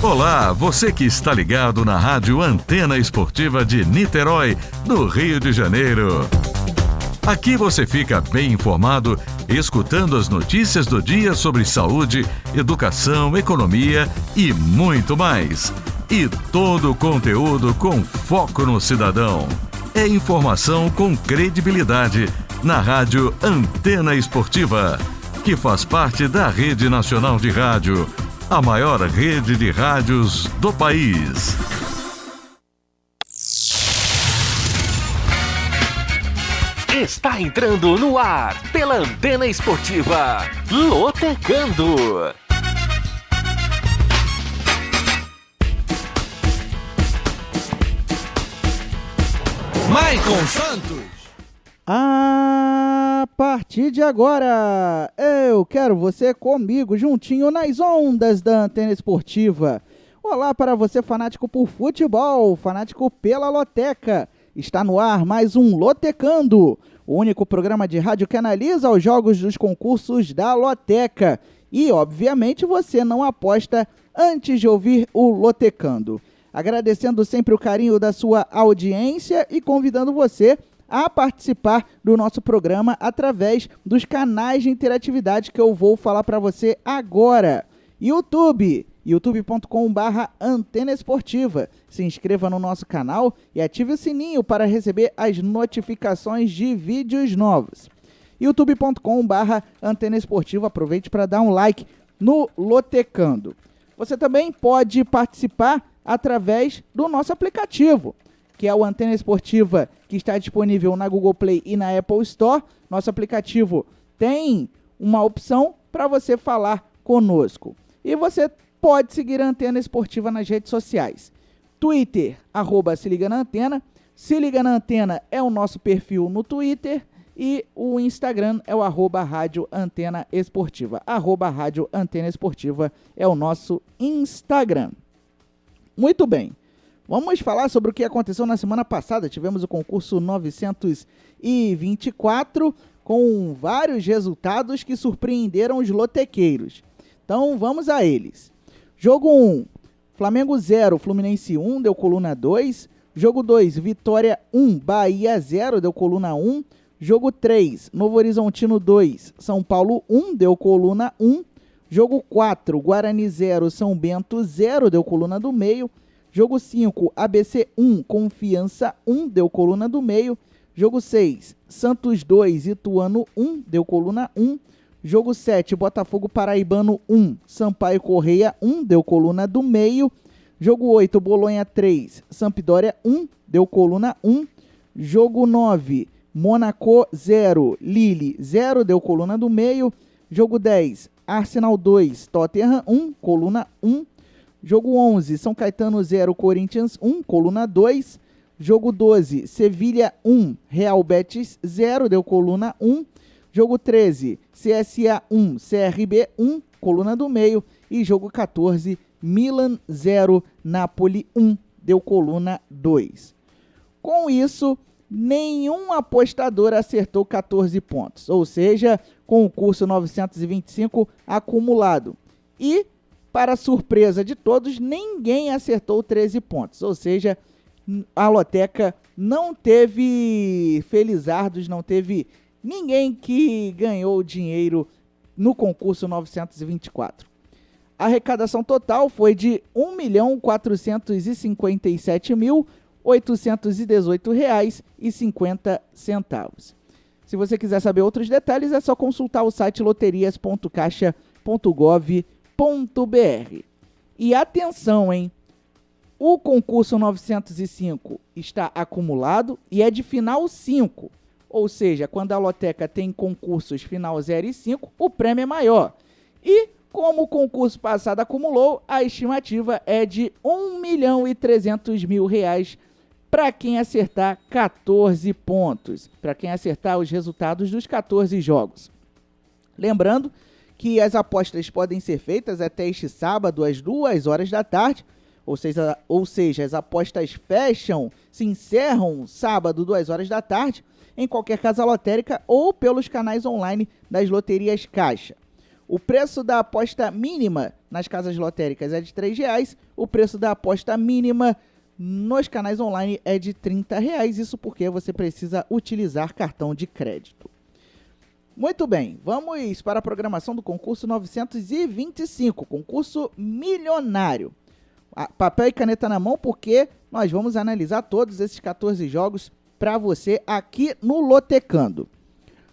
Olá, você que está ligado na Rádio Antena Esportiva de Niterói, no Rio de Janeiro. Aqui você fica bem informado, escutando as notícias do dia sobre saúde, educação, economia e muito mais. E todo o conteúdo com foco no cidadão. É informação com credibilidade na Rádio Antena Esportiva, que faz parte da Rede Nacional de Rádio, a maior rede de rádios do país. Está entrando no ar, pela Antena Esportiva, Lotecando. Maicon Santos. A partir de agora, eu quero você comigo, juntinho nas ondas da Antena Esportiva. Olá para você, fanático por futebol, fanático pela Loteca. Está no ar mais um Lotecando, o único programa de rádio que analisa os jogos dos concursos da Loteca. E, obviamente, você não aposta antes de ouvir o Lotecando. Agradecendo sempre o carinho da sua audiência e convidando você a participar do nosso programa através dos canais de interatividade que eu vou falar para você agora. YouTube, youtube.com/Antena Esportiva. Se inscreva no nosso canal e ative o sininho para receber as notificações de vídeos novos. youtube.com/Antena Esportiva. Aproveite para dar um like no Lotecando. Você também pode participar através do nosso aplicativo, que é o Antena Esportiva, que está disponível na Google Play e na Apple Store. Nosso aplicativo tem uma opção para você falar conosco. E você pode seguir a Antena Esportiva nas redes sociais. Twitter, @Se Liga na Antena. Se Liga na Antena é o nosso perfil no Twitter. E o Instagram é o @Rádio Antena Esportiva. @Rádio Antena Esportiva é o nosso Instagram. Muito bem. Vamos falar sobre o que aconteceu na semana passada. Tivemos o concurso 924 com vários resultados que surpreenderam os lotequeiros. Então vamos a eles. Jogo 1, Flamengo 0, Fluminense 1, deu coluna 2. Jogo 2, Vitória 1, Bahia 0, deu coluna 1. Jogo 3, Novo Horizontino 2, São Paulo 1, deu coluna 1. Jogo 4, Guarani 0, São Bento 0, deu coluna do meio. Jogo 5, ABC 1, Confiança 1, deu coluna do meio. Jogo 6, Santos 2, Ituano 1, deu coluna 1. Jogo 7, Botafogo Paraibano 1, Sampaio Correia 1, deu coluna do meio. Jogo 8, Bolonha 3, Sampdoria 1, deu coluna 1. Jogo 9, Mônaco 0, Lille 0, deu coluna do meio. Jogo 10, Arsenal 2, Tottenham 1, coluna 1. Jogo 11, São Caetano 0, Corinthians 1, coluna 2. Jogo 12, Sevilha 1, Real Betis 0, deu coluna 1. Jogo 13, CSA 1, CRB 1, coluna do meio. E jogo 14, Milan 0, Napoli 1, deu coluna 2. Com isso, nenhum apostador acertou 14 pontos, ou seja, concurso 925 acumulado. E, para surpresa de todos, ninguém acertou 13 pontos, ou seja, a Loteca não teve felizardos, não teve ninguém que ganhou dinheiro no concurso 924. A arrecadação total foi de R$ 1.457.818,50. Se você quiser saber outros detalhes, é só consultar o site loterias.caixa.gov.br. E atenção, hein? O concurso 905 está acumulado e é de final 5. Ou seja, quando a Loteca tem concursos final 0 e 5, o prêmio é maior. E, como o concurso passado acumulou, a estimativa é de R$ 1.300.000 para quem acertar 14 pontos, para quem acertar os resultados dos 14 jogos. Lembrando que as apostas podem ser feitas até este sábado, às 2 horas da tarde, ou seja, as apostas se encerram sábado, 2 horas da tarde, em qualquer casa lotérica ou pelos canais online das loterias Caixa. O preço da aposta mínima nas casas lotéricas é de R$ 3,00. O preço da aposta mínima nos canais online é de R$ 30,00. Isso porque você precisa utilizar cartão de crédito. Muito bem, vamos para a programação do concurso 925, concurso milionário. Papel e caneta na mão, porque nós vamos analisar todos esses 14 jogos para você aqui no Lotecando.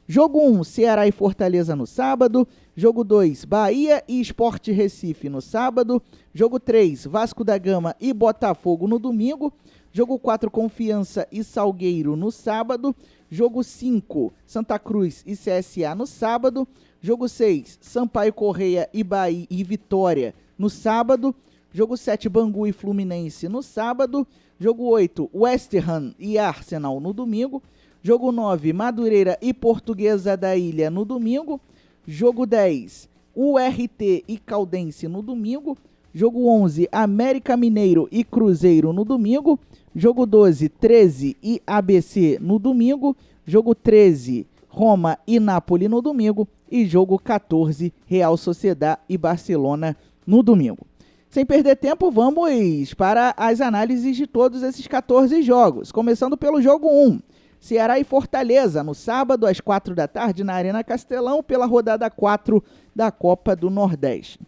Jogo 1, Ceará e Fortaleza no sábado. Jogo 2, Bahia e Sport Recife no sábado. Jogo 3, Vasco da Gama e Botafogo no domingo. Jogo 4, Confiança e Salgueiro no sábado. Jogo 5, Santa Cruz e CSA no sábado. Jogo 6, Sampaio Correia e Bahia e Vitória no sábado. Jogo 7, Bangu e Fluminense no sábado. Jogo 8, West Ham e Arsenal no domingo. Jogo 9, Madureira e Portuguesa da Ilha no domingo. Jogo 10, URT e Caldense no domingo. Jogo 11, América Mineiro e Cruzeiro no domingo. Jogo 12, 13 e ABC no domingo. Jogo 13, Roma e Nápoles no domingo. E jogo 14, Real Sociedad e Barcelona no domingo. Sem perder tempo, vamos para as análises de todos esses 14 jogos. Começando pelo jogo 1. Ceará e Fortaleza, no sábado, às 4 da tarde, na Arena Castelão, pela rodada 4 da Copa do Nordeste.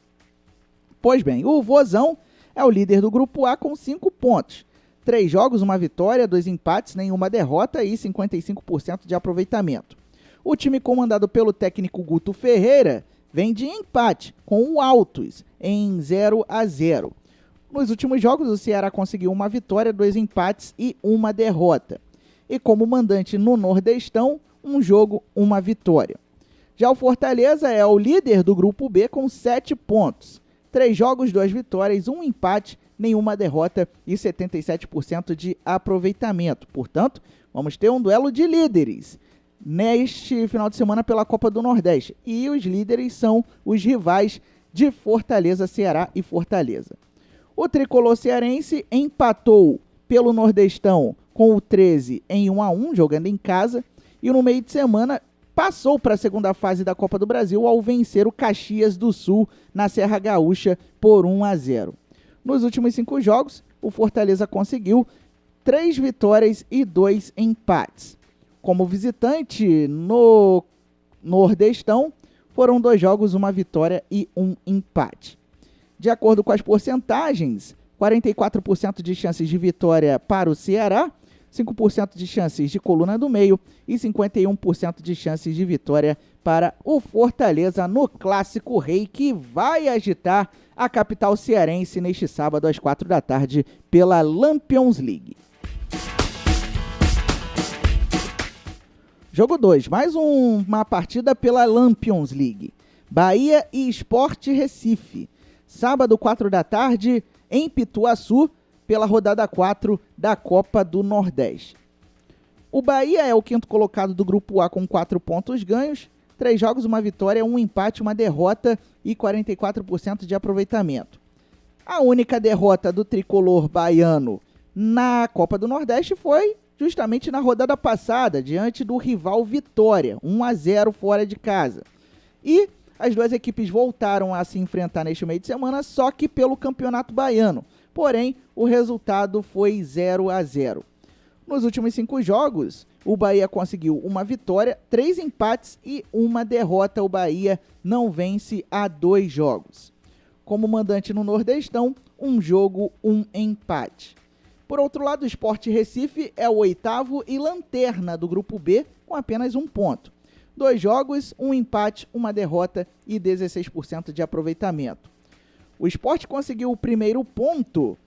Pois bem, o Vozão é o líder do Grupo A com 5 pontos. 3 jogos, 1 vitória, 2 empates, nenhuma derrota e 55% de aproveitamento. O time comandado pelo técnico Guto Ferreira vem de empate com o Altos em 0-0. Nos últimos jogos, o Ceará conseguiu 1 vitória, 2 empates e 1 derrota. E como mandante no Nordestão, 1 jogo, 1 vitória. Já o Fortaleza é o líder do Grupo B com 7 pontos. 3 jogos, 2 vitórias, 1 empate, nenhuma derrota e 77% de aproveitamento. Portanto, vamos ter um duelo de líderes neste final de semana pela Copa do Nordeste. E os líderes são os rivais de Fortaleza, Ceará e Fortaleza. O tricolor cearense empatou pelo Nordestão com o 13 em 1-1, jogando em casa. E no meio de semana passou para a segunda fase da Copa do Brasil ao vencer o Caxias do Sul na Serra Gaúcha por 1-0. Nos últimos 5 jogos, o Fortaleza conseguiu 3 vitórias e 2 empates. Como visitante no Nordestão, foram 2 jogos, 1 vitória e 1 empate. De acordo com as porcentagens, 44% de chances de vitória para o Ceará, 5% de chances de coluna do meio e 51% de chances de vitória para o Fortaleza no Clássico Rei, que vai agitar a capital cearense neste sábado às 4 da tarde pela Lampions League. Jogo 2, mais uma partida pela Lampions League. Bahia e Sport Recife. Sábado, 4 da tarde, em Pituaçu, pela rodada 4 da Copa do Nordeste. O Bahia é o 5º colocado do Grupo A com 4 pontos ganhos, 3 jogos, 1 vitória, 1 empate, 1 derrota e 44% de aproveitamento. A única derrota do tricolor baiano na Copa do Nordeste foi justamente na rodada passada, diante do rival Vitória, 1-0 fora de casa. E as duas equipes voltaram a se enfrentar neste meio de semana, só que pelo Campeonato Baiano. Porém, o resultado foi 0-0. Nos últimos 5 jogos, o Bahia conseguiu 1 vitória, 3 empates e 1 derrota. O Bahia não vence há 2 jogos. Como mandante no Nordestão, 1 jogo, 1 empate. Por outro lado, o Sport Recife é o 8º e lanterna do Grupo B com apenas 1 ponto. 2 jogos, 1 empate, 1 derrota e 16% de aproveitamento. O Sport conseguiu o primeiro ponto.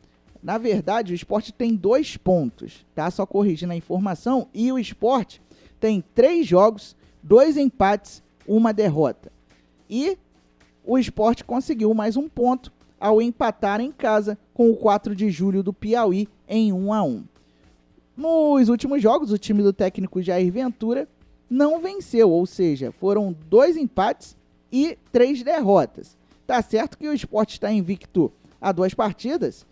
Na verdade, o Sport tem 2 pontos, tá? Só corrigindo a informação. E o Sport tem 3 jogos, 2 empates, 1 derrota. E o Sport conseguiu mais 1 ponto ao empatar em casa com o 4 de julho do Piauí em 1-1. Nos últimos jogos, o time do técnico Jair Ventura não venceu, ou seja, foram 2 empates e 3 derrotas. Tá certo que o Sport está invicto a 2 partidas,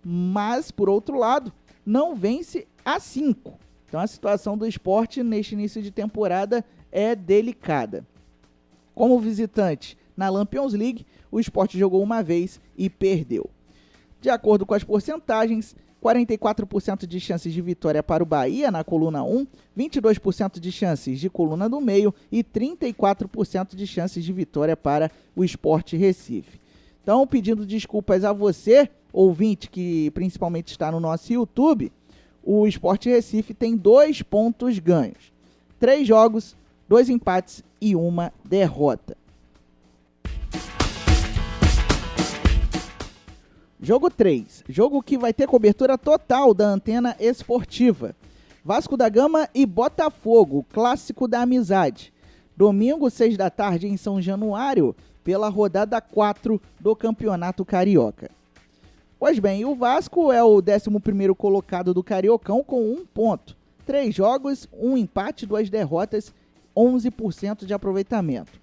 mas, por outro lado, não vence a 5. Então a situação do Sport neste início de temporada é delicada. Como visitante na Lampions League, o Sport jogou uma vez e perdeu. De acordo com as porcentagens, 44% de chances de vitória para o Bahia na coluna 1, 22% de chances de coluna do meio e 34% de chances de vitória para o Sport Recife. Então, pedindo desculpas a você, ouvinte, que principalmente está no nosso YouTube, o Sport Recife tem 2 pontos ganhos, 3 jogos, 2 empates e 1 derrota. Jogo 3, jogo que vai ter cobertura total da Antena Esportiva. Vasco da Gama e Botafogo, clássico da amizade. Domingo, 6 da tarde, em São Januário, pela rodada 4 do Campeonato Carioca. Pois bem, o Vasco é o 11º colocado do Cariocão com 1 ponto. 3 jogos, 1 empate, 2 derrotas, 11% de aproveitamento.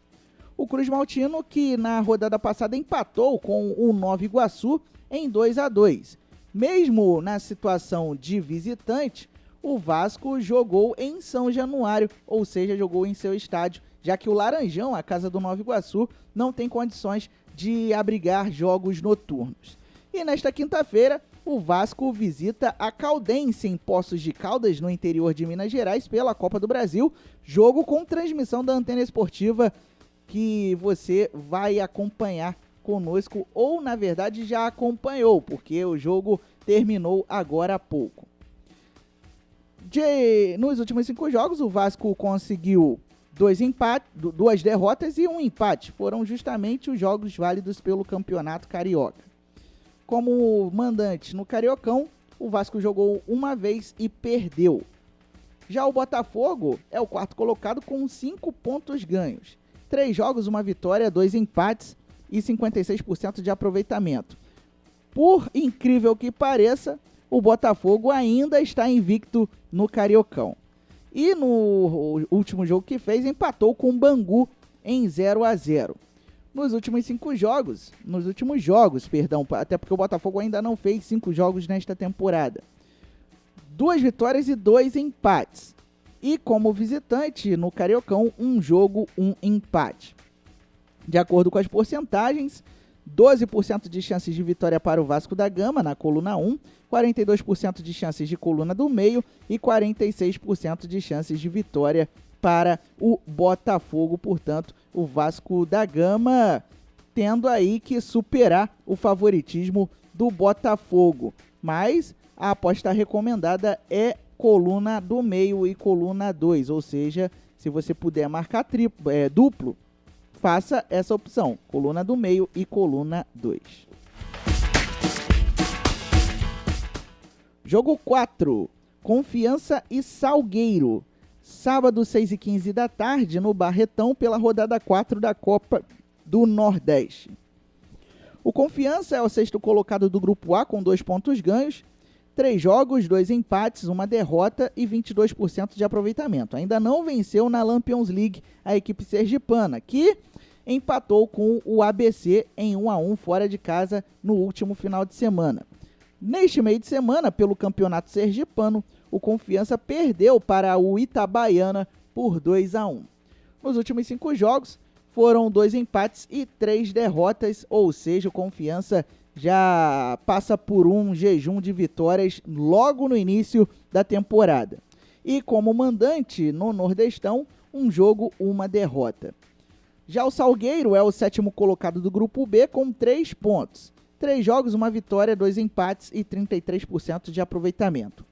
O Cruz Maltino, que na rodada passada empatou com o Nova Iguaçu em 2-2. Mesmo na situação de visitante, o Vasco jogou em São Januário, ou seja, jogou em seu estádio, já que o Laranjão, a casa do Nova Iguaçu, não tem condições de abrigar jogos noturnos. E nesta quinta-feira, o Vasco visita a Caldense em Poços de Caldas, no interior de Minas Gerais, pela Copa do Brasil, jogo com transmissão da Antena Esportiva que você vai acompanhar conosco, ou na verdade já acompanhou, porque o jogo terminou agora há pouco. Nos últimos 5 jogos, o Vasco conseguiu 2 derrotas e 1 empate. Foram justamente os jogos válidos pelo Campeonato Carioca. Como mandante no Cariocão, o Vasco jogou uma vez e perdeu. Já o Botafogo é o 4º colocado com 5 pontos ganhos. 3 jogos, 1 vitória, 2 empates e 56% de aproveitamento. Por incrível que pareça, o Botafogo ainda está invicto no Cariocão. E no último jogo que fez, empatou com o Bangu em 0-0. Nos últimos jogos, até porque o Botafogo ainda não fez 5 jogos nesta temporada. 2 vitórias e 2 empates. E como visitante no Cariocão, 1 jogo, 1 empate. De acordo com as porcentagens, 12% de chances de vitória para o Vasco da Gama na coluna 1, 42% de chances de coluna do meio e 46% de chances de vitória para o Botafogo. Portanto, o Vasco da Gama tendo aí que superar o favoritismo do Botafogo. Mas a aposta recomendada é coluna do meio e coluna 2, ou seja, se você puder marcar duplo, faça essa opção, coluna do meio e coluna 2. Jogo 4, Confiança e Salgueiro. Sábado, 6h15 da tarde, no Barretão, pela rodada 4 da Copa do Nordeste. O Confiança é o 6º colocado do Grupo A, com 2 pontos ganhos, 3 jogos, 2 empates, 1 derrota e 22% de aproveitamento. Ainda não venceu na Lampions League a equipe sergipana, que empatou com o ABC em 1-1 fora de casa no último final de semana. Neste meio de semana, pelo Campeonato Sergipano, o Confiança perdeu para o Itabaiana por 2-1. Nos últimos 5 jogos, foram 2 empates e 3 derrotas, ou seja, o Confiança já passa por um jejum de vitórias logo no início da temporada. E como mandante no Nordestão, 1 jogo, 1 derrota. Já o Salgueiro é o 7º colocado do Grupo B com 3 pontos. 3 jogos, 1 vitória, 2 empates e 33% de aproveitamento.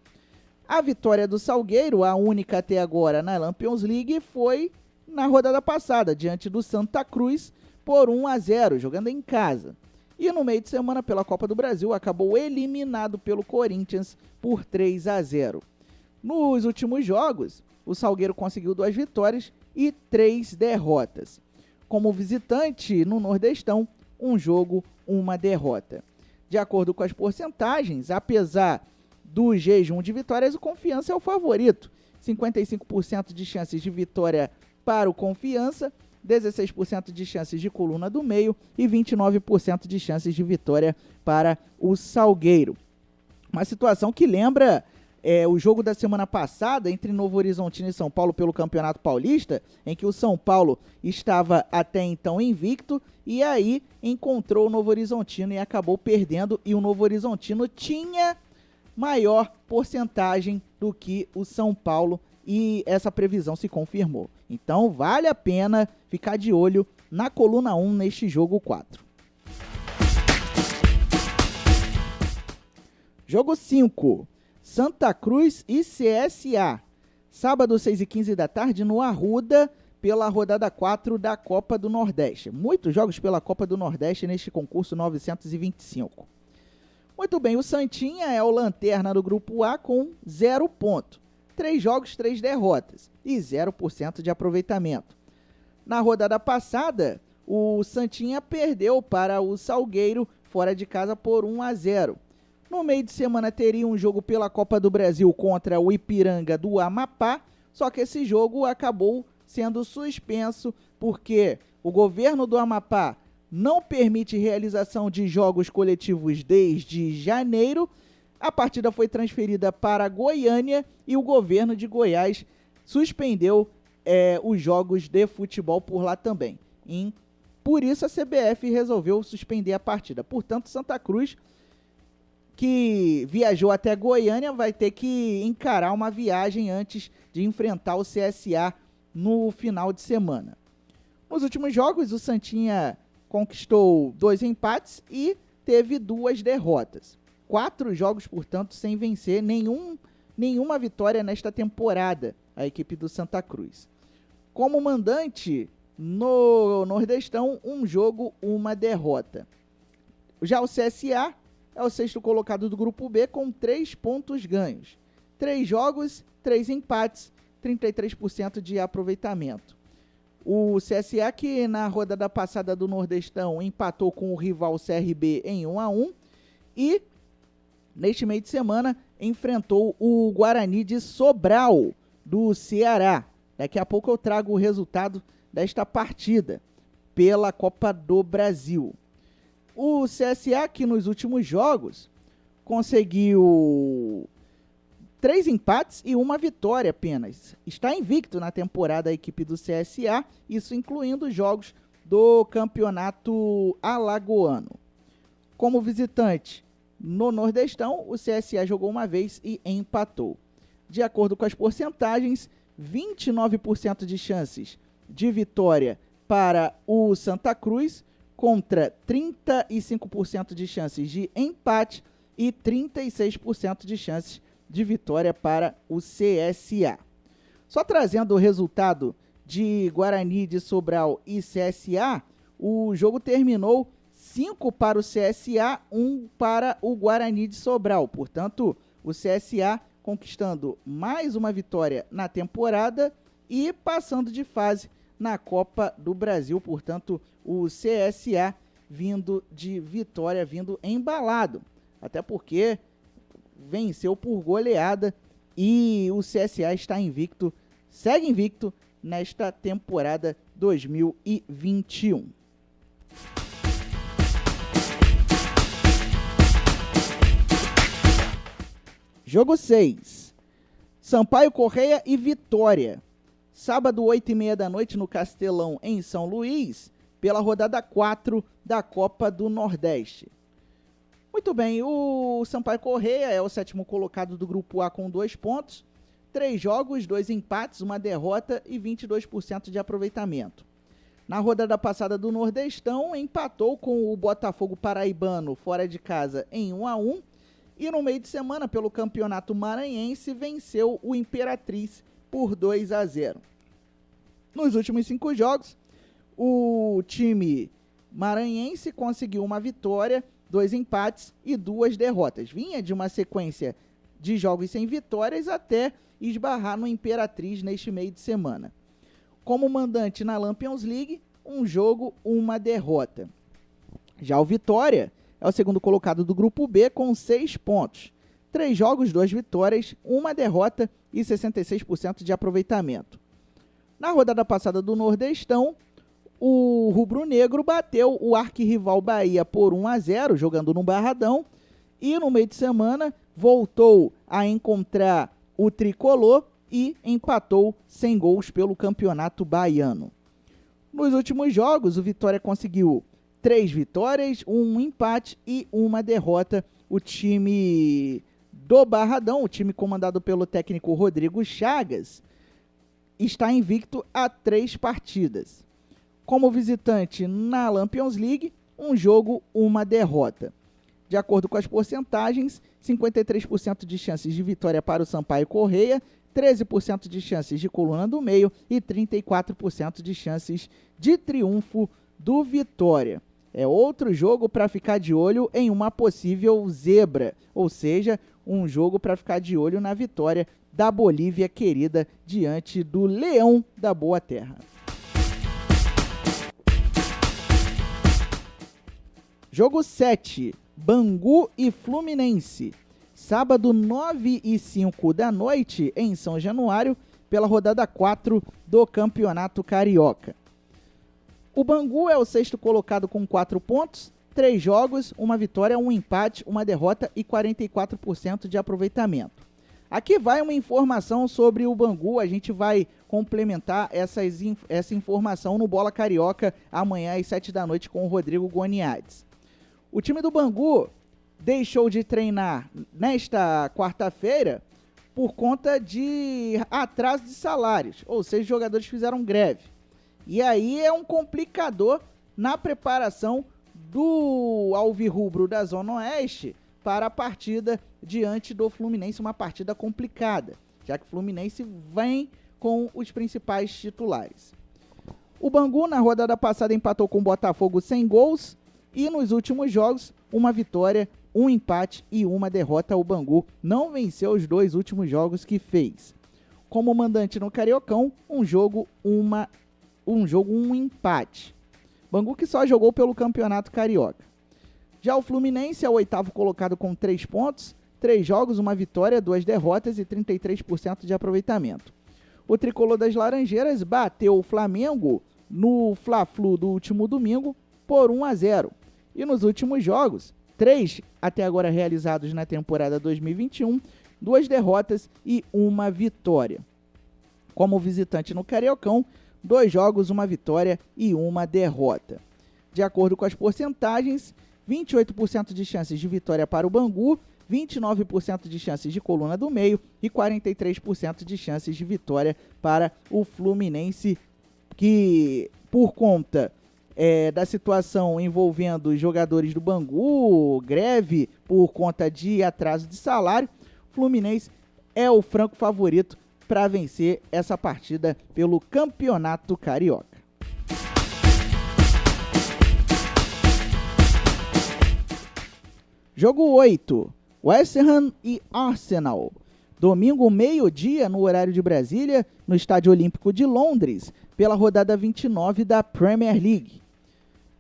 A vitória do Salgueiro, a única até agora na Lampions League, foi na rodada passada, diante do Santa Cruz, por 1-0, jogando em casa. E no meio de semana, pela Copa do Brasil, acabou eliminado pelo Corinthians por 3-0. Nos últimos jogos, o Salgueiro conseguiu 2 vitórias e 3 derrotas. Como visitante no Nordestão, 1 jogo, 1 derrota. De acordo com as porcentagens, apesar do jejum de vitórias, o Confiança é o favorito. 55% de chances de vitória para o Confiança, 16% de chances de coluna do meio e 29% de chances de vitória para o Salgueiro. Uma situação que lembra o jogo da semana passada entre Novo Horizontino e São Paulo pelo Campeonato Paulista, em que o São Paulo estava até então invicto e aí encontrou o Novo Horizontino e acabou perdendo, e o Novo Horizontino tinha maior porcentagem do que o São Paulo e essa previsão se confirmou. Então vale a pena ficar de olho na coluna 1 neste jogo 4. Jogo 5, Santa Cruz e CSA. Sábado, 6h15 da tarde, no Arruda, pela rodada 4 da Copa do Nordeste. Muitos jogos pela Copa do Nordeste neste concurso 925. Muito bem, o Santinha é o lanterna do Grupo A com 0 ponto. 3 jogos, 3 derrotas e 0% de aproveitamento. Na rodada passada, o Santinha perdeu para o Salgueiro fora de casa por 1-0. No meio de semana teria um jogo pela Copa do Brasil contra o Ipiranga do Amapá, só que esse jogo acabou sendo suspenso porque o governo do Amapá não permite realização de jogos coletivos desde janeiro. A partida foi transferida para Goiânia e o governo de Goiás suspendeu os jogos de futebol por lá também. Por isso a CBF resolveu suspender a partida. Portanto, Santa Cruz, que viajou até Goiânia, vai ter que encarar uma viagem antes de enfrentar o CSA no final de semana. Nos últimos jogos, o Santinha conquistou 2 empates e teve 2 derrotas. 4 jogos, portanto, sem vencer nenhuma vitória nesta temporada, a equipe do Santa Cruz. Como mandante, no Nordestão, 1 jogo, 1 derrota. Já o CSA é o 6º colocado do Grupo B com 3 pontos ganhos. 3 jogos, 3 empates, 33% de aproveitamento. O CSA, que na rodada passada do Nordestão empatou com o rival CRB em 1-1 e neste meio de semana enfrentou o Guarani de Sobral do Ceará. Daqui a pouco eu trago o resultado desta partida pela Copa do Brasil. O CSA, que nos últimos jogos conseguiu 3 empates e 1 vitória apenas. Está invicto na temporada a equipe do CSA, isso incluindo os jogos do Campeonato Alagoano. Como visitante no Nordestão, o CSA jogou 1 vez e empatou. De acordo com as porcentagens, 29% de chances de vitória para o Santa Cruz, contra 35% de chances de empate e 36% de chances de vitória para o CSA. Só trazendo o resultado de Guarani de Sobral e CSA, o jogo terminou 5 para o CSA, 1 para o Guarani de Sobral. Portanto, o CSA conquistando mais uma vitória na temporada e passando de fase na Copa do Brasil. Portanto, o CSA vindo de vitória, vindo embalado. Até porque venceu por goleada e o CSA está invicto, segue invicto nesta temporada 2021. Jogo 6. Sampaio Correia e Vitória. Sábado, 8h30 da noite, no Castelão, em São Luís, pela rodada 4 da Copa do Nordeste. Muito bem, o Sampaio Correia é o 7º colocado do Grupo A com 2 pontos, 3 jogos, 2 empates, 1 derrota e 22% de aproveitamento. Na rodada passada do Nordestão, empatou com o Botafogo Paraibano fora de casa em 1-1 e no meio de semana, pelo Campeonato Maranhense, venceu o Imperatriz por 2-0. Nos últimos 5 jogos, o time maranhense conseguiu 1 vitória, 2 empates e 2 derrotas. Vinha de uma sequência de jogos sem vitórias até esbarrar no Imperatriz neste meio de semana. Como mandante na Lampions League, 1 jogo, 1 derrota. Já o Vitória é o 2º colocado do Grupo B com 6 pontos. 3 jogos, 2 vitórias, 1 derrota e 66% de aproveitamento. Na rodada passada do Nordestão, o rubro-negro bateu o arquirrival Bahia por 1-0, jogando no Barradão. E no meio de semana, voltou a encontrar o tricolor e empatou sem gols pelo Campeonato Baiano. Nos últimos jogos, o Vitória conseguiu 3 vitórias, 1 empate e 1 derrota. O time do Barradão, o time comandado pelo técnico Rodrigo Chagas, está invicto a 3 partidas. Como visitante na Lampions League, um jogo, 1 derrota. De acordo com as porcentagens, 53% de chances de vitória para o Sampaio Corrêa, 13% de chances de coluna do meio e 34% de chances de triunfo do Vitória. É outro jogo para ficar de olho em uma possível zebra, ou seja, um jogo para ficar de olho na vitória da Bolívia querida diante do Leão da Boa Terra. Jogo 7, Bangu e Fluminense. Sábado, 9h05 da noite, em São Januário, pela rodada 4 do Campeonato Carioca. O Bangu é o 6º colocado com 4 pontos, 3 jogos, 1 vitória, 1 empate, 1 derrota e 44% de aproveitamento. Aqui vai uma informação sobre o Bangu, a gente vai complementar essa informação no Bola Carioca amanhã às 7 da noite com o Rodrigo Goniades. O time do Bangu deixou de treinar nesta quarta-feira por conta de atraso de salários, ou seja, os jogadores fizeram greve. E aí é um complicador na preparação do Alvirrubro da Zona Oeste para a partida diante do Fluminense, uma partida complicada, já que o Fluminense vem com os principais titulares. O Bangu, na rodada passada, empatou com o Botafogo sem gols e nos últimos jogos, 1 vitória, 1 empate e 1 derrota. O Bangu não venceu os 2 últimos jogos que fez. Como mandante no Cariocão, um jogo, um empate. Bangu que só jogou pelo Campeonato Carioca. Já o Fluminense é o 8º colocado com 3 pontos, 3 jogos, 1 vitória, 2 derrotas e 33% de aproveitamento. O tricolor das Laranjeiras bateu o Flamengo no Fla-Flu do último domingo por 1-0. E nos últimos jogos, 3 até agora realizados na temporada 2021, 2 derrotas e 1 vitória. Como visitante no Cariocão, 2 jogos, 1 vitória e 1 derrota. De acordo com as porcentagens, 28% de chances de vitória para o Bangu, 29% de chances de coluna do meio e 43% de chances de vitória para o Fluminense, que por conta da situação envolvendo os jogadores do Bangu, greve por conta de atraso de salário, o Fluminense é o franco favorito para vencer essa partida pelo Campeonato Carioca. Jogo 8, West Ham e Arsenal. Domingo, meio-dia, no horário de Brasília, no Estádio Olímpico de Londres, pela rodada 29 da Premier League.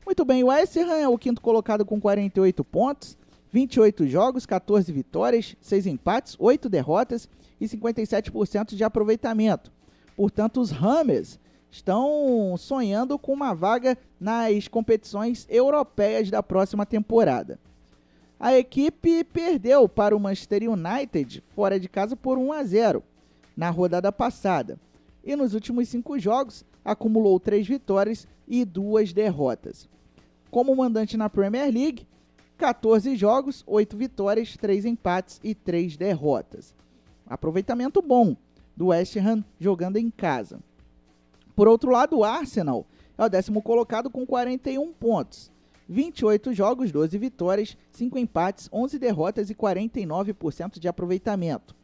Muito bem, o West Ham é o 5º colocado com 48 pontos, 28 jogos, 14 vitórias, 6 empates, 8 derrotas e 57% de aproveitamento. Portanto, os Hammers estão sonhando com uma vaga nas competições europeias da próxima temporada. A equipe perdeu para o Manchester United fora de casa por 1-0 na rodada passada. E nos últimos 5 jogos, acumulou 3 vitórias e 2 derrotas. Como mandante na Premier League, 14 jogos, 8 vitórias, 3 empates e 3 derrotas. Aproveitamento bom do West Ham jogando em casa. Por outro lado, o Arsenal é o 10º colocado com 41 pontos. 28 jogos, 12 vitórias, 5 empates, 11 derrotas e 49% de aproveitamento.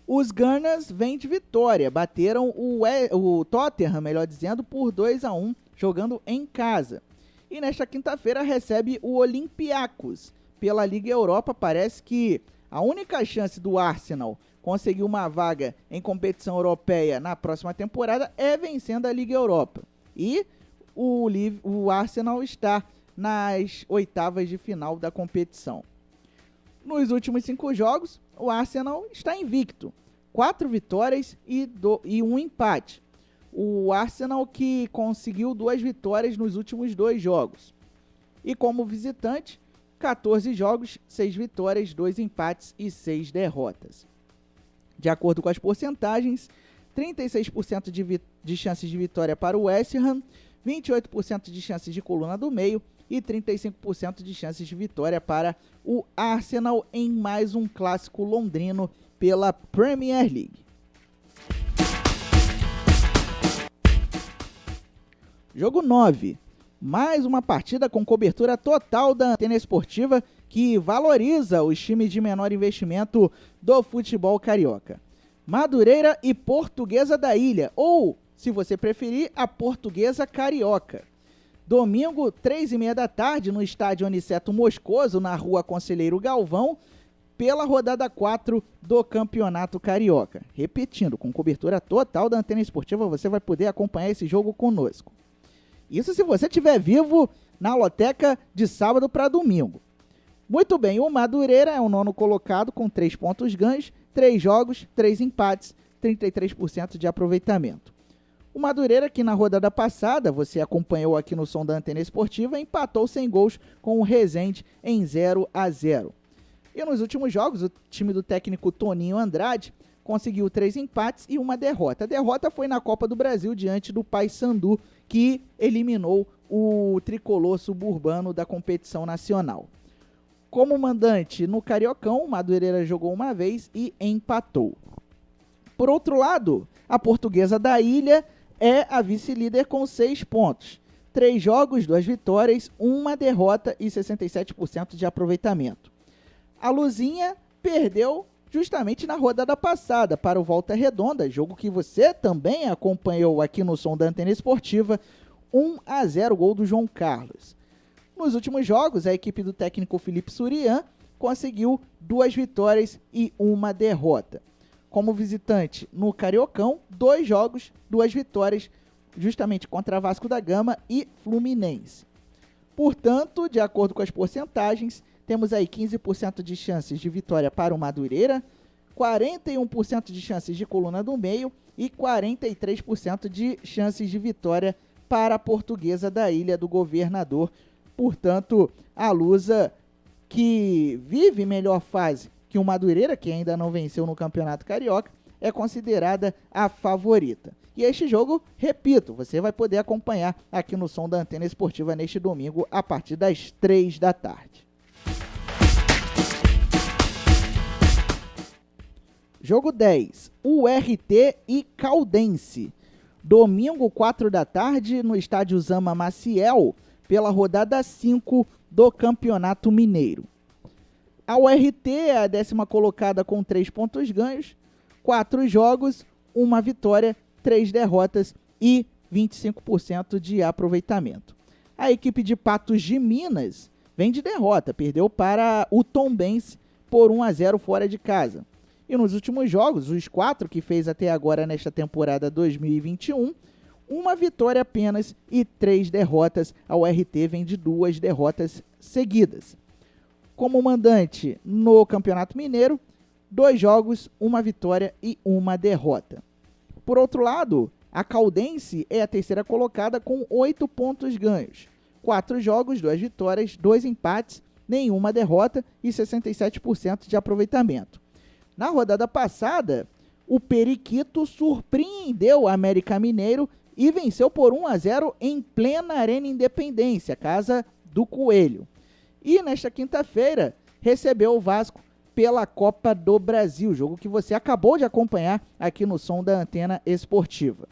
Os Gunners vêm de vitória, bateram o Tottenham, melhor dizendo, por 2-1, jogando em casa. E nesta quinta-feira recebe o Olympiacos pela Liga Europa. Parece que a única chance do Arsenal conseguir uma vaga em competição europeia na próxima temporada é vencendo a Liga Europa. E o Arsenal está nas oitavas de final da competição. Nos últimos 5 jogos, o Arsenal está invicto. 4 vitórias e 1 empate. O Arsenal que conseguiu 2 vitórias nos últimos 2 jogos. E como visitante, 14 jogos, 6 vitórias, 2 empates e 6 derrotas. De acordo com as porcentagens, 36% de chances de vitória para o West Ham, 28% de chances de coluna do meio e 35% de chances de vitória para o Arsenal em mais um clássico londrino pela Premier League. Jogo 9. Mais uma partida com cobertura total da Antena Esportiva que valoriza os times de menor investimento do futebol carioca. Madureira e Portuguesa da Ilha, ou, se você preferir, a Portuguesa Carioca. Domingo, 3h30 da tarde, no estádio Aniceto Moscoso, na rua Conselheiro Galvão, pela rodada 4 do Campeonato Carioca. Repetindo, com cobertura total da Antena Esportiva, você vai poder acompanhar esse jogo conosco. Isso se você estiver vivo na loteca de sábado para domingo. Muito bem, o Madureira é o 9º colocado com 3 pontos ganhos, 3 jogos, 3 empates, 33% de aproveitamento. O Madureira, que na rodada passada, você acompanhou aqui no som da Antena Esportiva, empatou sem gols com o Resende em 0-0. E nos últimos jogos, o time do técnico Toninho Andrade conseguiu 3 empates e 1 derrota. A derrota foi na Copa do Brasil diante do Paysandu, que eliminou o tricolor suburbano da competição nacional. Como mandante no Cariocão, o Madureira jogou uma vez e empatou. Por outro lado, a Portuguesa da Ilha é a vice-líder com 6 pontos. 3 jogos, 2 vitórias, 1 derrota e 67% de aproveitamento. A Luzinha perdeu justamente na rodada passada para o Volta Redonda, jogo que você também acompanhou aqui no som da Antena Esportiva, 1-0, gol do João Carlos. Nos últimos jogos, a equipe do técnico Felipe Surian conseguiu 2 vitórias e 1 derrota. Como visitante no Cariocão, 2 jogos, 2 vitórias, justamente contra Vasco da Gama e Fluminense. Portanto, de acordo com as porcentagens, temos aí 15% de chances de vitória para o Madureira, 41% de chances de coluna do meio e 43% de chances de vitória para a Portuguesa da Ilha do Governador. Portanto, a Lusa, que vive melhor fase que o Madureira, que ainda não venceu no Campeonato Carioca, é considerada a favorita. E este jogo, repito, você vai poder acompanhar aqui no som da Antena Esportiva neste domingo a partir das 3 da tarde. Jogo 10, URT e Caldense. Domingo, 4 da tarde, no estádio Zama Maciel, pela rodada 5 do Campeonato Mineiro. A URT é a 10ª colocada com 3 pontos ganhos, 4 jogos, 1 vitória, 3 derrotas e 25% de aproveitamento. A equipe de Patos de Minas vem de derrota, perdeu para o Tombense por 1-0 fora de casa. E nos últimos jogos, os 4 que fez até agora nesta temporada 2021, 1 vitória apenas e 3 derrotas. A URT vem de 2 derrotas seguidas. Como mandante no Campeonato Mineiro, 2 jogos, 1 vitória e 1 derrota. Por outro lado, a Caldense é a 3ª colocada com 8 pontos ganhos. 4 jogos, 2 vitórias, 2 empates, nenhuma derrota e 67% de aproveitamento. Na rodada passada, o Periquito surpreendeu o América Mineiro e venceu por 1-0 em plena Arena Independência, casa do Coelho. E nesta quinta-feira, recebeu o Vasco pela Copa do Brasil, jogo que você acabou de acompanhar aqui no som da Antena Esportiva.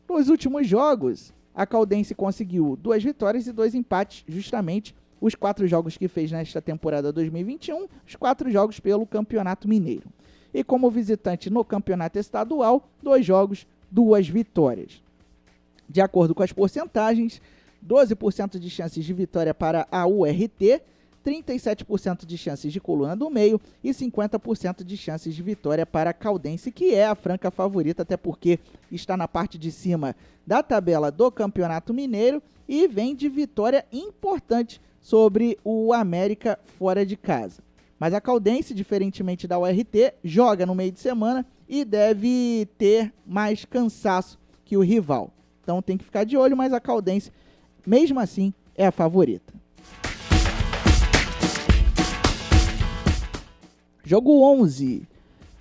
Nos últimos jogos, a Caldense conseguiu 2 vitórias e 2 empates, justamente os 4 jogos que fez nesta temporada 2021, os 4 jogos pelo Campeonato Mineiro. E como visitante no Campeonato Estadual, 2 jogos, 2 vitórias. De acordo com as porcentagens, 12% de chances de vitória para a URT, 37% de chances de coluna do meio e 50% de chances de vitória para a Caldense, que é a franca favorita, até porque está na parte de cima da tabela do Campeonato Mineiro e vem de vitória importante sobre o América fora de casa. Mas a Caldense, diferentemente da URT, joga no meio de semana e deve ter mais cansaço que o rival. Então tem que ficar de olho, mas a Caldense, mesmo assim, é a favorita. Jogo 11,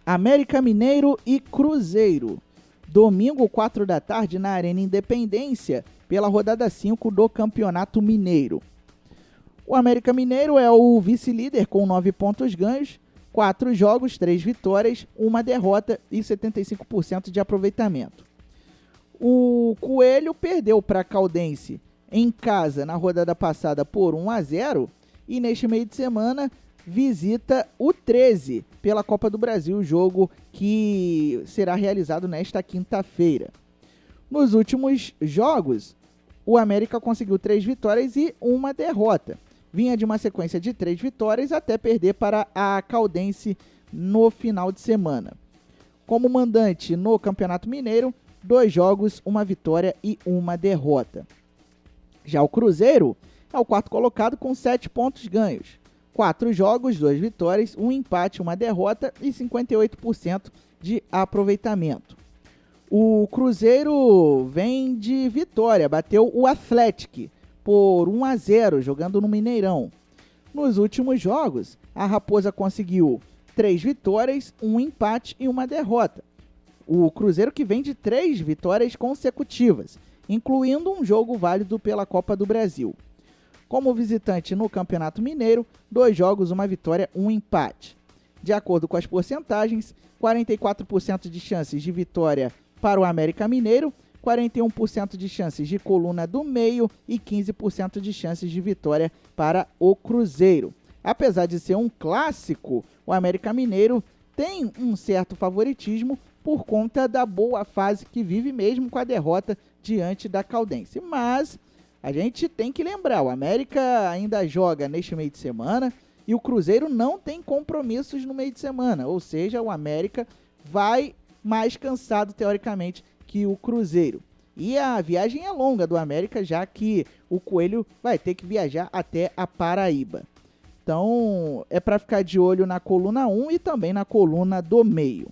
América Mineiro e Cruzeiro. Domingo, 4 da tarde, na Arena Independência, pela rodada 5 do Campeonato Mineiro. O América Mineiro é o vice-líder com 9 pontos ganhos, 4 jogos, 3 vitórias, 1 derrota e 75% de aproveitamento. O Coelho perdeu para a Caldense em casa na rodada passada por 1-0 e neste meio de semana visita o 13 pela Copa do Brasil, jogo que será realizado nesta quinta-feira. Nos últimos jogos, o América conseguiu 3 vitórias e 1 derrota. Vinha de uma sequência de 3 vitórias até perder para a Caldense no final de semana. Como mandante no Campeonato Mineiro, 2 jogos, 1 vitória e 1 derrota. Já o Cruzeiro é o quarto colocado com 7 pontos ganhos. 4 jogos, 2 vitórias, 1 empate, 1 derrota e 58% de aproveitamento. O Cruzeiro vem de vitória, bateu o Atlético por 1-0, jogando no Mineirão. Nos últimos jogos, a Raposa conseguiu 3 vitórias, 1 empate e 1 derrota. O Cruzeiro que vem de 3 vitórias consecutivas, incluindo um jogo válido pela Copa do Brasil. Como visitante no Campeonato Mineiro, 2 jogos, 1 vitória, 1 empate. De acordo com as porcentagens, 44% de chances de vitória para o América Mineiro, 41% de chances de coluna do meio e 15% de chances de vitória para o Cruzeiro. Apesar de ser um clássico, o América Mineiro tem um certo favoritismo por conta da boa fase que vive mesmo com a derrota diante da Caldense. Mas a gente tem que lembrar, o América ainda joga neste meio de semana e o Cruzeiro não tem compromissos no meio de semana, ou seja, o América vai mais cansado teoricamente que o Cruzeiro. E a viagem é longa do América, já que o Coelho vai ter que viajar até a Paraíba. Então, é para ficar de olho na coluna 1 e também na coluna do meio.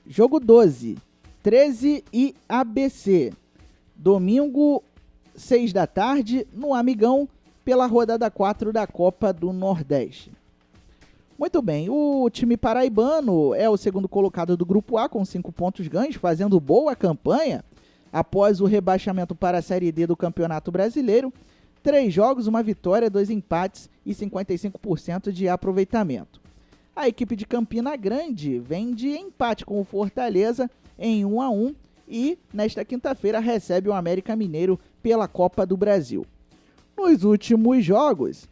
Jogo 12, 13 e ABC. Domingo, 6 da tarde, no Amigão, pela rodada 4 da Copa do Nordeste. Muito bem, o time paraibano é o segundo colocado do Grupo A com 5 pontos ganhos, fazendo boa campanha após o rebaixamento para a Série D do Campeonato Brasileiro. 3 jogos, 1 vitória, 2 empates e 55% de aproveitamento. A equipe de Campina Grande vem de empate com o Fortaleza em 1-1 e nesta quinta-feira recebe o América Mineiro pela Copa do Brasil. Nos últimos jogos,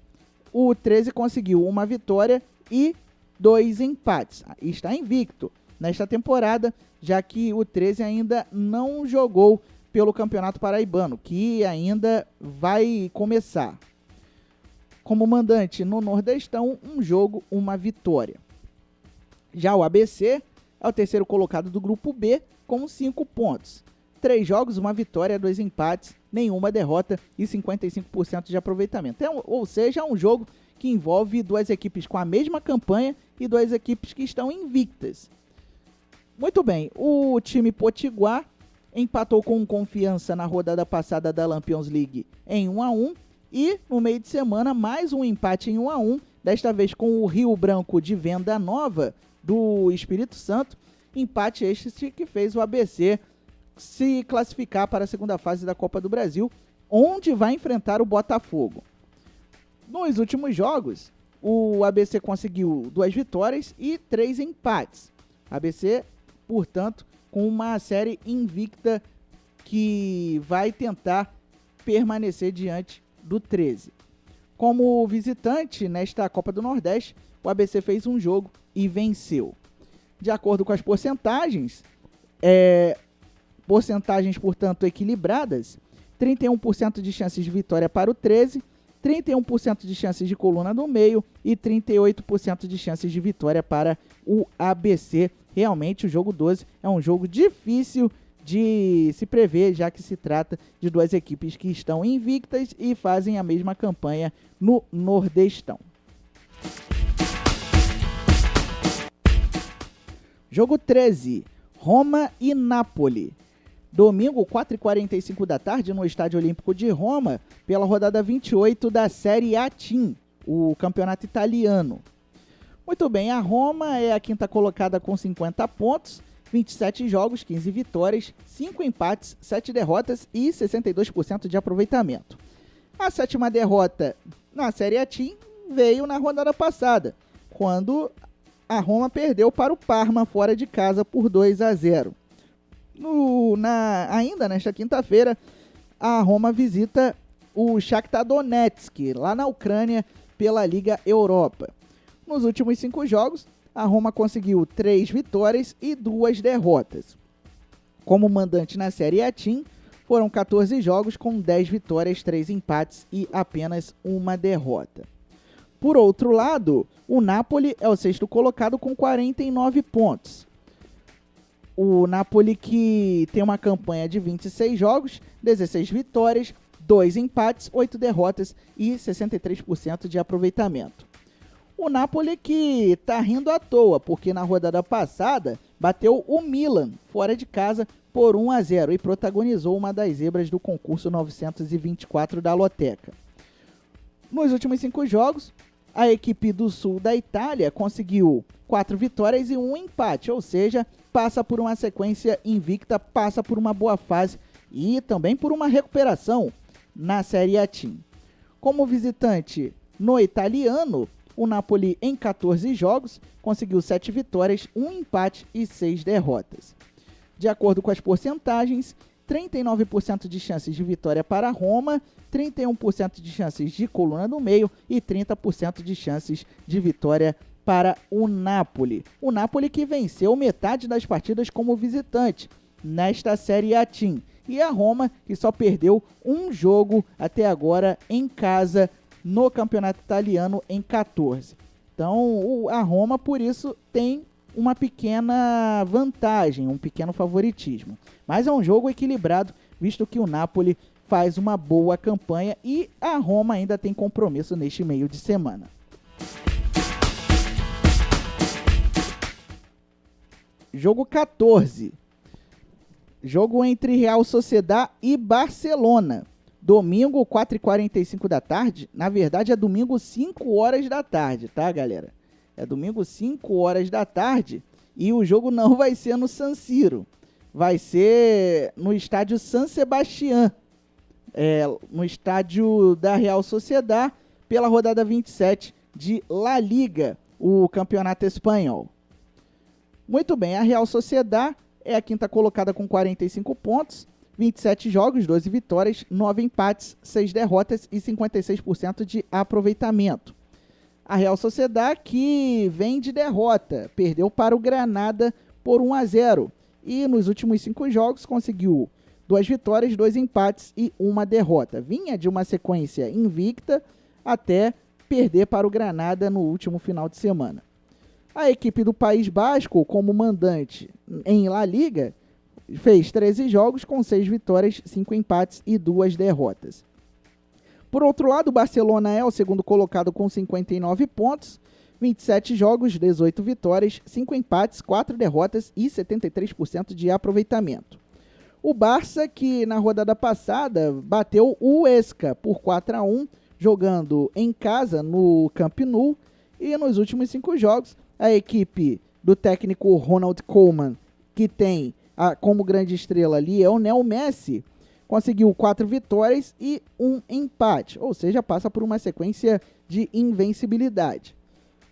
o 13 conseguiu 1 vitória e 2 empates. Está invicto nesta temporada, já que o 13 ainda não jogou pelo Campeonato Paraibano, que ainda vai começar. Como mandante no Nordestão, 1 jogo, 1 vitória. Já o ABC é o terceiro colocado do Grupo B com 5 pontos. 3 jogos, 1 vitória, 2 empates, nenhuma derrota e 55% de aproveitamento. Ou seja, é um jogo que envolve 2 equipes com a mesma campanha e 2 equipes que estão invictas. Muito bem, o time potiguar empatou com Confiança na rodada passada da Lampions League em 1-1 e no meio de semana mais um empate em 1-1, desta vez com o Rio Branco de Venda Nova do Espírito Santo, empate este que fez o ABC se classificar para a segunda fase da Copa do Brasil, onde vai enfrentar o Botafogo. Nos últimos jogos, o ABC conseguiu 2 vitórias e 3 empates. ABC, portanto, com uma série invicta que vai tentar permanecer diante do 13. Como visitante nesta Copa do Nordeste, o ABC fez um jogo e venceu. De acordo com as porcentagens, portanto, equilibradas, 31% de chances de vitória para o 13, 31% de chances de coluna no meio e 38% de chances de vitória para o ABC. Realmente o jogo 12 é um jogo difícil de se prever, já que se trata de 2 equipes que estão invictas e fazem a mesma campanha no Nordestão. Jogo 13, Roma e Napoli. domingo, 4h45 da tarde, no Estádio Olímpico de Roma, pela rodada 28 da Série A Team, o campeonato italiano. Muito bem, a Roma é a quinta colocada com 50 pontos, 27 jogos, 15 vitórias, 5 empates, 7 derrotas e 62% de aproveitamento. A sétima derrota na Série A Team veio na rodada passada, quando a Roma perdeu para o Parma fora de casa por 2-0. Ainda nesta quinta-feira, a Roma visita o Shakhtar Donetsk, lá na Ucrânia, pela Liga Europa. Nos últimos 5 jogos, a Roma conseguiu 3 vitórias e 2 derrotas. Como mandante na Série A Team, foram 14 jogos com 10 vitórias, 3 empates e apenas uma derrota. Por outro lado, o Napoli é o sexto colocado com 49 pontos. O Napoli, que tem uma campanha de 26 jogos, 16 vitórias, 2 empates, 8 derrotas e 63% de aproveitamento. O Napoli que está rindo à toa, porque na rodada passada bateu o Milan fora de casa por 1-0 e protagonizou uma das zebras do concurso 924 da Loteca. Nos últimos 5 jogos, a equipe do sul da Itália conseguiu 4 vitórias e 1 empate, ou seja, passa por uma sequência invicta, passa por uma boa fase e também por uma recuperação na Série A Team. Como visitante no italiano, o Napoli em 14 jogos conseguiu 7 vitórias, 1 empate e 6 derrotas. De acordo com as porcentagens, 39% de chances de vitória para a Roma, 31% de chances de coluna do meio e 30% de chances de vitória para o Napoli. O Napoli que venceu metade das partidas como visitante nesta Série A Team. E a Roma que só perdeu um jogo até agora em casa no campeonato italiano em 14. Então a Roma por isso tem uma pequena vantagem, um pequeno favoritismo. Mas é um jogo equilibrado, visto que o Napoli faz uma boa campanha e a Roma ainda tem compromisso neste meio de semana. Jogo 14. Jogo entre Real Sociedad e Barcelona. Domingo, 4h45 da tarde. Na verdade, é domingo, 5 horas da tarde, tá, galera? É domingo, 5 horas da tarde. E o jogo não vai ser no San Siro. Vai ser no estádio San Sebastián. No estádio da Real Sociedad, pela rodada 27 de La Liga, o campeonato espanhol. Muito bem, a Real Sociedad é a quinta colocada com 45 pontos, 27 jogos, 12 vitórias, 9 empates, 6 derrotas e 56% de aproveitamento. A Real Sociedad que vem de derrota, perdeu para o Granada por 1-0 e nos últimos 5 jogos conseguiu 2 vitórias, 2 empates e 1 derrota. Vinha de uma sequência invicta até perder para o Granada no último final de semana. A equipe do País Basco, como mandante em La Liga, fez 13 jogos com 6 vitórias, 5 empates e 2 derrotas. Por outro lado, o Barcelona é o segundo colocado com 59 pontos, 27 jogos, 18 vitórias, 5 empates, 4 derrotas e 73% de aproveitamento. O Barça, que na rodada passada bateu o Huesca por 4-1, jogando em casa no Camp Nou, e nos últimos 5 jogos, a equipe do técnico Ronald Koeman, que tem como grande estrela Lionel Messi, conseguiu 4 vitórias e 1 empate, ou seja, passa por uma sequência de invencibilidade.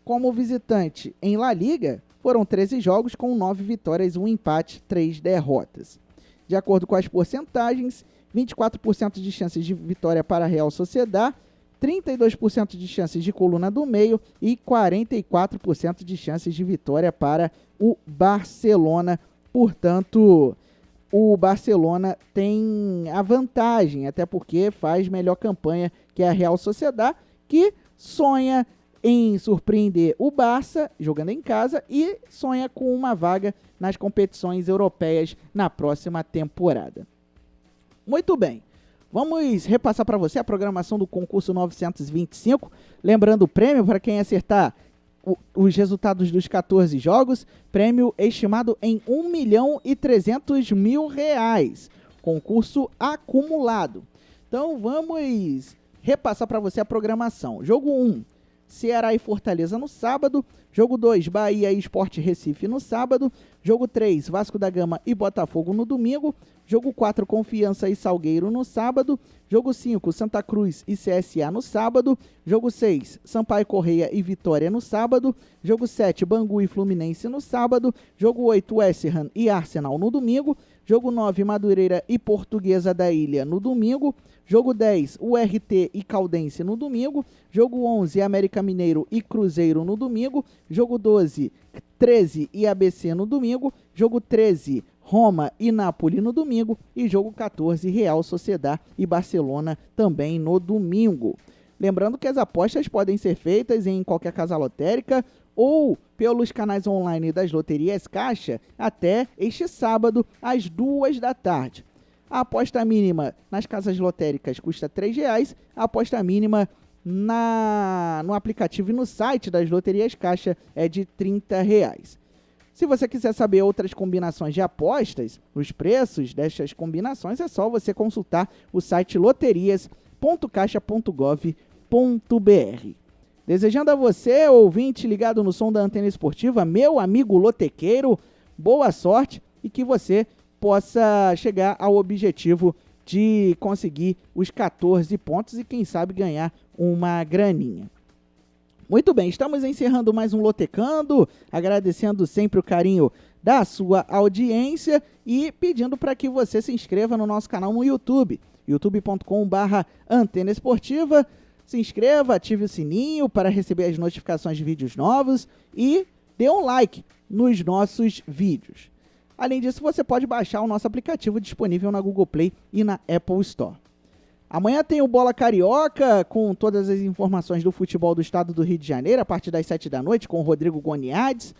Como visitante em La Liga, foram 13 jogos com 9 vitórias, 1 empate, 3 derrotas. De acordo com as porcentagens, 24% de chances de vitória para a Real Sociedad, 32% de chances de coluna do meio e 44% de chances de vitória para o Barcelona. Portanto, o Barcelona tem a vantagem, até porque faz melhor campanha que a Real Sociedad, que sonha em surpreender o Barça jogando em casa e sonha com uma vaga nas competições europeias na próxima temporada. Muito bem. Vamos repassar para você a programação do concurso 925. Lembrando o prêmio para quem acertar os resultados dos 14 jogos, prêmio estimado em R$1.300.000, concurso acumulado. Então vamos repassar para você a programação. Jogo 1, Ceará e Fortaleza no sábado. Jogo 2, Bahia e Sport Recife no sábado. Jogo 3, Vasco da Gama e Botafogo no domingo. Jogo 4, Confiança e Salgueiro no sábado. Jogo 5, Santa Cruz e CSA no sábado. Jogo 6, Sampaio Correia e Vitória no sábado. Jogo 7, Bangu e Fluminense no sábado. Jogo 8, West Ham e Arsenal no domingo. Jogo 9, Madureira e Portuguesa da Ilha no domingo. Jogo 10, URT e Caldense no domingo. Jogo 11, América Mineiro e Cruzeiro no domingo. Jogo 12, 13 e ABC no domingo. Jogo 13, Roma e Napoli no domingo. E jogo 14, Real Sociedad e Barcelona também no domingo. Lembrando que as apostas podem ser feitas em qualquer casa lotérica ou pelos canais online das loterias Caixa até este sábado, às 14h. A aposta mínima nas casas lotéricas custa R$3. A aposta mínima no aplicativo e no site das loterias Caixa é de R$30. Se você quiser saber outras combinações de apostas, os preços destas combinações, é só você consultar o site loterias.caixa.gov.br. Desejando a você, ouvinte ligado no som da Antena Esportiva, meu amigo lotequeiro, boa sorte e que você possa chegar ao objetivo de conseguir os 14 pontos e quem sabe ganhar uma graninha. Muito bem, estamos encerrando mais um Lotecando, agradecendo sempre o carinho da sua audiência e pedindo para que você se inscreva no nosso canal no YouTube, youtube.com/Antena Esportiva. Se inscreva, ative o sininho para receber as notificações de vídeos novos e dê um like nos nossos vídeos. Além disso, você pode baixar o nosso aplicativo disponível na Google Play e na Apple Store. Amanhã tem o Bola Carioca, com todas as informações do futebol do estado do Rio de Janeiro, a partir das 7h com o Rodrigo Goniades.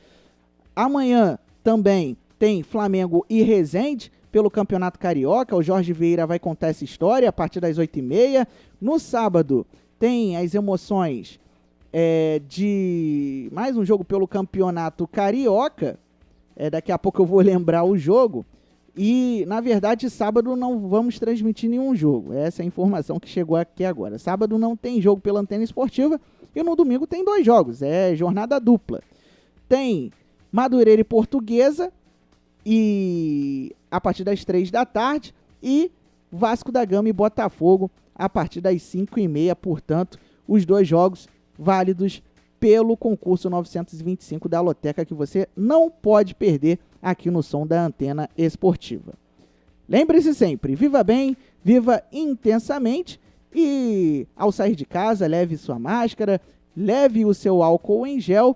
Amanhã também tem Flamengo e Resende pelo Campeonato Carioca. O Jorge Vieira vai contar essa história a partir das 8h30. No sábado tem as emoções de mais um jogo pelo Campeonato Carioca. Daqui a pouco eu vou lembrar o jogo. E, na verdade, sábado não vamos transmitir nenhum jogo. Essa é a informação que chegou aqui agora. Sábado não tem jogo pela Antena Esportiva e no domingo tem 2 jogos. É jornada dupla. Tem Madureira e Portuguesa e a partir das 15h e Vasco da Gama e Botafogo a partir das 5h30. Portanto, os 2 jogos válidos pelo concurso 925 da Loteca que você não pode perder aqui no som da Antena Esportiva. Lembre-se sempre, viva bem, viva intensamente e ao sair de casa, leve sua máscara, leve o seu álcool em gel.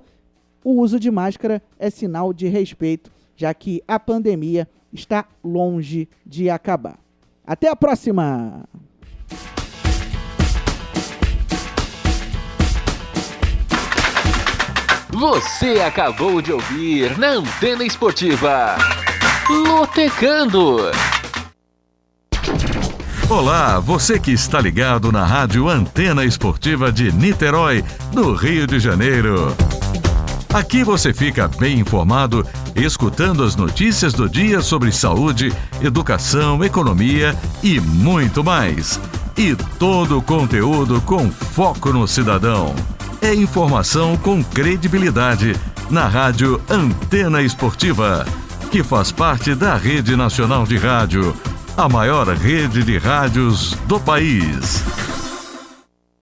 O uso de máscara é sinal de respeito, já que a pandemia está longe de acabar. Até a próxima! Você acabou de ouvir na Antena Esportiva Lotecando. Olá, você que está ligado na Rádio Antena Esportiva de Niterói, no Rio de Janeiro. Aqui você fica bem informado, escutando as notícias do dia sobre saúde, educação, economia e muito mais. E todo o conteúdo com foco no cidadão. É informação com credibilidade na Rádio Antena Esportiva, que faz parte da Rede Nacional de Rádio, a maior rede de rádios do país.